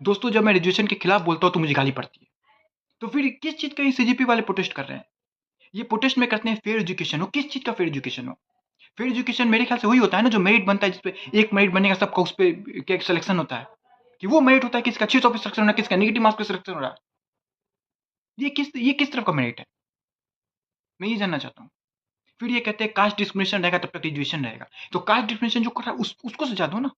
दोस्तों, जब मैं रिजर्वेशन के खिलाफ बोलता हूँ तो मुझे गाली पड़ती है। तो फिर किस चीज़ का ये सीजेपी वाले प्रोटेस्ट कर रहे हैं? ये प्रोटेस्ट में करते हैं फेयर एजुकेशन हो। किस चीज़ का फेयर एजुकेशन हो? फेयर एजुकेशन मेरे ख्याल से वही होता है ना, जो मेरिट बनता है, जिसपे एक मेरिट बनेगा सबका, उस पे क्या सिलेक्शन होता है, कि वो मेरिट होता है किसका 600 पे सिलेक्शन हो रहा है, किसका नेगेटिव मार्क्स पे सिलेक्शन हो रहा है। ये किस तरफ का मेरिट है? मैं ये जानना चाहता हूँ। फिर ये कहते हैं कास्ट डिस्क्रिमिनेशन रहेगा तब तक ग्रेजुएशन रहेगा। तो कास्ट डिस्क्रिमिनेशन जो कर रहा है उसको सजा दो ना।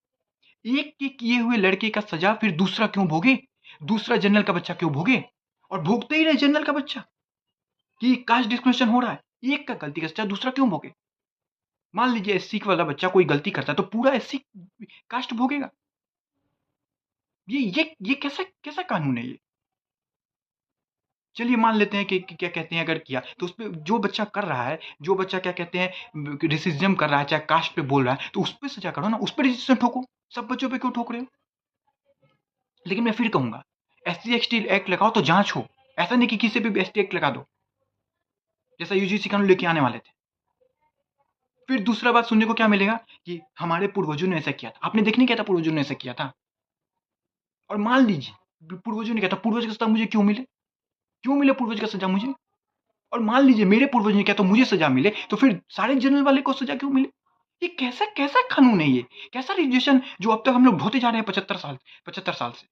एक के किए हुए लड़के का सजा फिर दूसरा क्यों भोगे? दूसरा जनरल का बच्चा क्यों भोगे? और भोगते ही रहे जनरल का बच्चा कि कास्ट डिस्क्रिमिनेशन हो रहा है। एक का गलती का सजा दूसरा क्यों भोगे? मान लीजिए एससी वाला बच्चा कोई गलती करता है तो पूरा एससी कास्ट भोगेगा। ये कैसा कैसा कानून है ये? चलिए मान लेते हैं कि क्या कहते हैं, अगर किया तो उस पे जो बच्चा कर रहा है, जो बच्चा क्या कहते हैं रेसिज्म कर रहा है, चाहे कास्ट पे बोल रहा है, तो उस पे सजा करो ना, उस पे रजिस्ट्रेशन ठोको। सब बच्चों पे क्यों ठोक रहे हो? लेकिन मैं फिर कहूंगा, एससी एक्सटी एक्ट लगाओ तो जांच हो। ऐसा नहीं कि किसी पे भी एसटी एक्ट लगा दो, जैसा यूजीसी कानून लेके आने वाले थे। फिर दूसरा बात सुनने को क्या मिलेगा कि हमारे पूर्वजों ने ऐसा किया था। आपने देखने क्या था पूर्वजों ने ऐसा किया था? और मान लीजिए पूर्वजों ने किया था, पूर्वज का सजा मुझे क्यों मिले? क्यों मिले पूर्वज का सजा मुझे? और मान लीजिए मेरे पूर्वज ने किया तो मुझे सजा मिले, तो फिर सारे जनरल वाले को सजा क्यों मिले? ये कैसा कैसा कानून है ये? कैसा रिजर्वेशन जो अब तक हम लोग ढोते जा रहे हैं 75 साल से?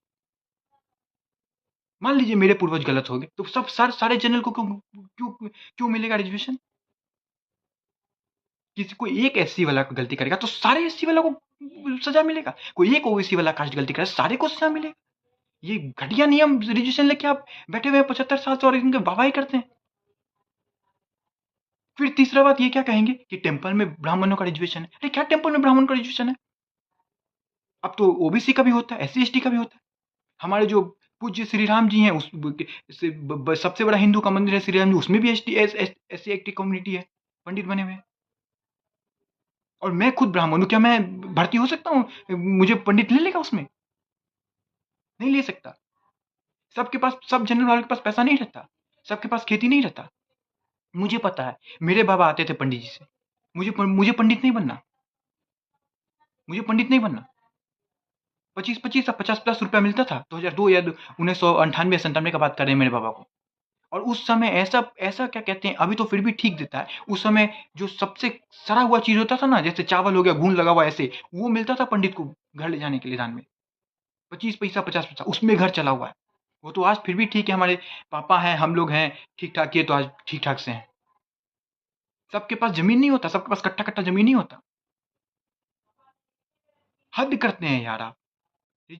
मान लीजिए मेरे पूर्वज गलत हो गए, तो सब सारे जनरल को क्यों क्यों क्यों मिलेगा रिजर्वेशन? किसी कोई एक एससी वाला गलती करेगा तो सारे एससी वाला को सजा मिलेगा। कोई एक ओबीसी वाला कास्ट गलती करे सारे को सजा मिलेगा। ये घटिया नियम रिजर्वेशन लेके आप बैठे हुए हैं 75 साल से और इनके वाहवाही करते हैं। फिर तीसरा बात ये क्या कहेंगे कि टेम्पल में ब्राह्मणों का रिजर्वेशन है। अरे क्या टेम्पल में ब्राह्मण का रिजर्वेशन है? अब तो ओबीसी का भी होता है, एससी एसटी का भी होता है। हमारे जो पूज्य श्री राम जी हैं, उस सबसे बड़ा हिंदू का मंदिर है श्री राम जी, उसमें भी एससी एसटी कम्युनिटी है, पंडित बने हुए हैं। और मैं खुद ब्राह्मण हूँ, क्या मैं भर्ती हो सकता हूँ? मुझे पंडित ले लेगा उसमें? नहीं ले सकता। सबके पास, सब जनरल वालों के पास पैसा नहीं रहता, सबके पास खेती नहीं रहता। मुझे पता है, मेरे बाबा आते थे पंडित जी से। मुझे पंडित नहीं बनना, मुझे पंडित नहीं बनना। 25-25 या 50+ रुपया मिलता था, 2002 या 1998-97 का बात कर रहे हैं मेरे बाबा को। और उस समय ऐसा ऐसा क्या कहते हैं, अभी तो फिर भी ठीक देता है। उस समय जो सबसे सड़ा हुआ चीज होता था ना, जैसे चावल हो गया घून लगा हुआ ऐसे, वो मिलता था पंडित को घर ले जाने के लिए दान में। 25 पैसा 50 पैसा उसमें घर चला हुआ है। वो तो आज फिर भी ठीक है, हमारे पापा हैं, हम लोग हैं ठीक ठाक, ये तो आज ठीक ठाक से हैं। सबके पास जमीन नहीं होता, सबके पास कट्टा कट्टा जमीन नहीं होता। हद करते हैं यार आप।